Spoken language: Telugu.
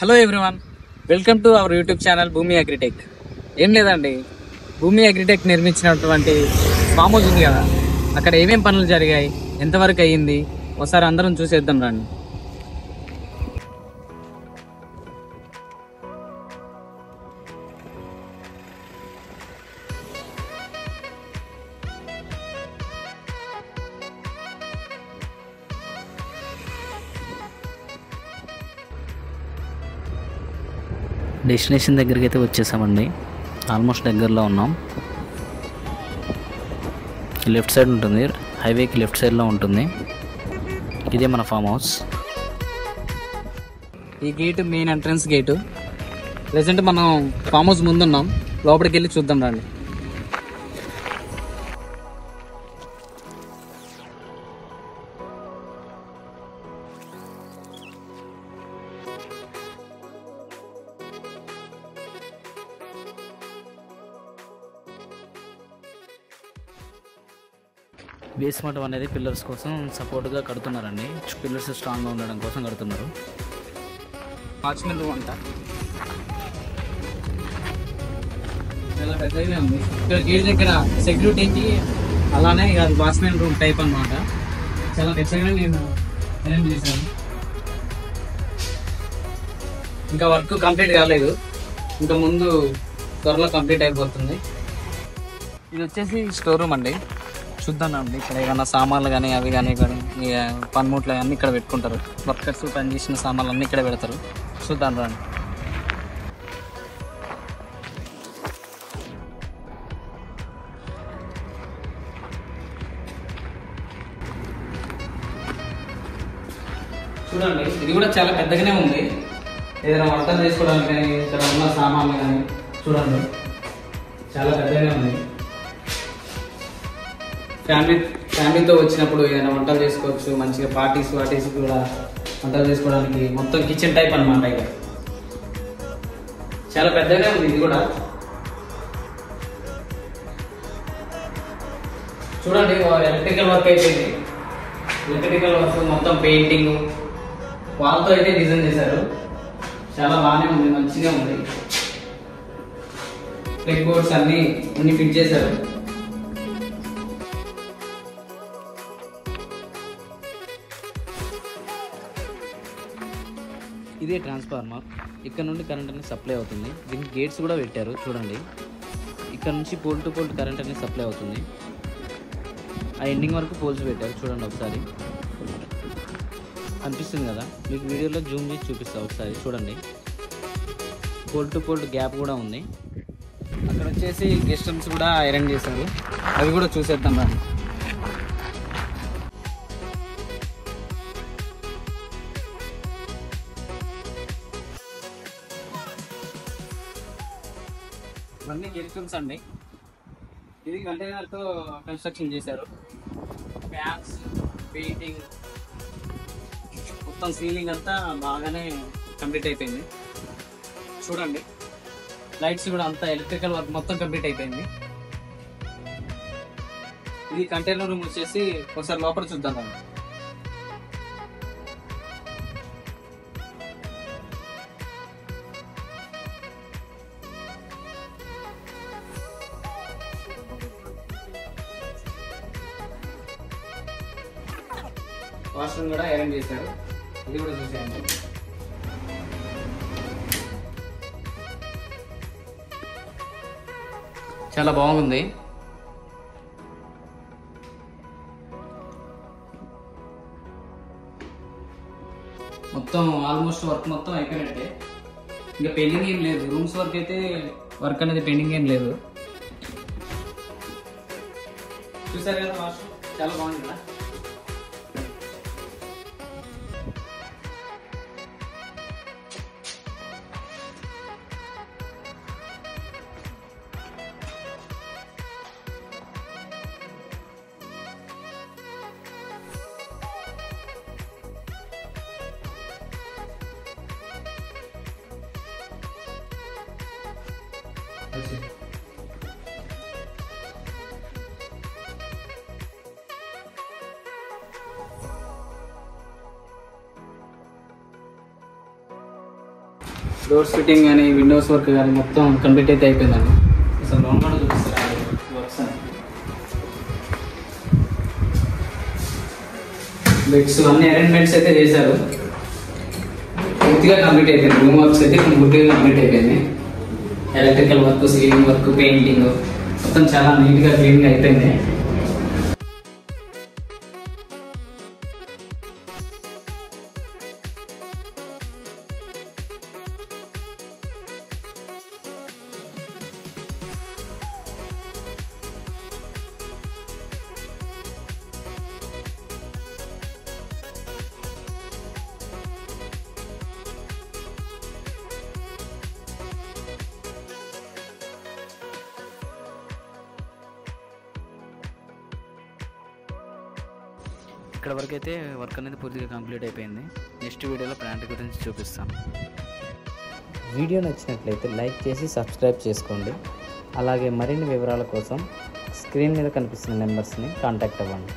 Hello everyone, welcome to our YouTube channel భూమి అగ్రిటెక్. ఏం లేదండి, భూమి అగ్రిటెక్ నిర్మించినటువంటి ఫామ్ హౌస్ ఉంది కదా, అక్కడ ఏమేం పనులు జరిగాయి, ఎంతవరకు అయ్యింది, ఒకసారి అందరం చూసేద్దాం రండి. డెస్టినేషన్ దగ్గరికి అయితే వచ్చేసామండి. ఆల్మోస్ట్ దగ్గరలో ఉన్నాం. లెఫ్ట్ సైడ్ ఉంటుంది, హైవేకి లెఫ్ట్ సైడ్లో ఉంటుంది. ఇదే మన ఫామ్ హౌస్. ఈ gate main entrance gate. Present మనం ఫామ్ హౌస్ ముందున్నాం, లోపలికి వెళ్ళి చూద్దాం రండి. బేస్మెంట్ అనేది పిల్లర్స్ కోసం సపోర్ట్గా కడుతున్నారండి. పిల్లర్స్ స్ట్రాంగ్గా ఉండడం కోసం కడుతున్నారు. వాచ్మెన్ రూమ్ అంట చాలా పెద్దగా ఉంది. ఇక్కడ గేట్ దగ్గర సెక్యూరిటీకి అలానే అది వాచ్మెన్ రూమ్ టైప్ అన్నమాట. చాలా పెద్దగా నేను అరేంజ్ చేశాను. ఇంకా వర్క్ కంప్లీట్ కాలేదు, ఇంకా ముందు త్వరలో కంప్లీట్ అయిపోతుంది. ఇది వచ్చేసి స్టోర్ రూమ్ అండి. చూద్దామండి, ఇక్కడ ఏమైనా సామాన్లు కానీ అవి కానీ పనిముట్లు అన్నీ ఇక్కడ పెట్టుకుంటారు. వర్కర్స్ పని చేసిన సామాన్లు అన్నీ ఇక్కడ పెడతారు. చూద్దాం రండి. చూడండి, ఇది కూడా చాలా పెద్దగానే ఉంది. ఏదైనా వంటలు చేసుకోవడానికి కానీ ఇక్కడ ఉన్న సామాన్లు కానీ చూడండి చాలా పెద్దగానే ఉంది. ఫ్యామిలీతో వచ్చినప్పుడు ఏదైనా వంటలు చేసుకోవచ్చు, మంచిగా పార్టీస్ కూడా వంటలు చేసుకోవడానికి మొత్తం కిచెన్ టైప్ అన్నమాట. ఇక చాలా పెద్దగానే ఉంది. ఇది కూడా చూడండి, ఎలక్ట్రికల్ వర్క్ అయిపోయింది. ఎలక్ట్రికల్ వర్క్ మొత్తం పెయింటింగ్ వాళ్ళతో అయితే డిజైన్ చేశారు. చాలా బాగానే ఉంది, మంచిగా ఉంది. ప్లగ్ బోర్డ్స్ అన్ని ఫిట్ చేశారు. ఇదే ట్రాన్స్ఫార్మర్. ఇక్కడ నుండి కరెంట్ అనేది సప్లై అవుతుంది. దీనికి గేట్స్ కూడా పెట్టారు చూడండి. ఇక్కడ నుంచి పోల్ టు పోల్ కరెంట్ అనేది సప్లై అవుతుంది. ఆ ఎండింగ్ వరకు పోల్స్ పెట్టారు చూడండి. ఒకసారి అనిపిస్తుంది కదా మీకు, వీడియోలో జూమ్ చేసి చూపిస్తా. ఒకసారి చూడండి, పోల్ టు పోల్ గ్యాప్ కూడా ఉంది. అక్కడ వచ్చేసి గెస్ట్ రూమ్స్ కూడా ఐరన్ చేశారు, అవి కూడా చూసేద్దాం రండి. ఇవన్నీ గెస్ట్ రూమ్స్ అండి. ఇది కంటైనర్తో కన్స్ట్రక్షన్ చేశారు. ఫ్యాన్స్, పెయింటింగ్, మొత్తం సీలింగ్ అంతా బాగానే కంప్లీట్ అయిపోయింది. చూడండి, లైట్స్ కూడా అంతా ఎలక్ట్రికల్ వర్క్ మొత్తం కంప్లీట్ అయిపోయింది. ఇది కంటైనర్ రూమ్ వచ్చేసి ఒకసారి లోపల చూద్దాం. వాష్రూమ్ కూడా అరేంజ్ చేశారు, ఇది కూడా చూసేయండి. చాలా బాగుంది. మొత్తం ఆల్మోస్ట్ వర్క్ మొత్తం అయిపోయినట్టే, ఇంకా పెండింగ్ ఏం లేదు. రూమ్స్ వర్క్ అయితే వర్క్ అనేది పెండింగ్ ఏం లేదు. చూసారు కదా, వాష్రూమ్ చాలా బాగుంది కదా. డోర్స్ ఫిట్టింగ్ కానీ విండోస్ వర్క్ కానీ మొత్తం కంప్లీట్ అయితే అయిపోయిందండి. అసలు లోన్ కూడా చూపిస్తారు వర్క్స్ అని. బెడ్స్ అన్ని అరేంజ్మెంట్స్ అయితే చేశారు. పూర్తిగా కంప్లీట్ అయిపోయింది. రూమ్ వర్క్స్ అయితే పూర్తిగా కంప్లీట్ అయిపోయింది. Electrical work, ceiling work, painting మొత్తం చాలా నీట్గా క్లీన్గా అయిపోయింది. ఇక్కడ వరకు అయితే వర్క్ అనేది పూర్తిగా కంప్లీట్ అయిపోయింది. నెక్స్ట్ వీడియోలో ప్లాంట్ గురించి చూపిస్తాను. వీడియో నచ్చినట్లయితే లైక్ చేసి సబ్స్క్రైబ్ చేసుకోండి. అలాగే మరిన్ని వివరాల కోసం స్క్రీన్ మీద కనిపిస్తున్న నెంబర్స్ని కాంటాక్ట్ అవ్వండి.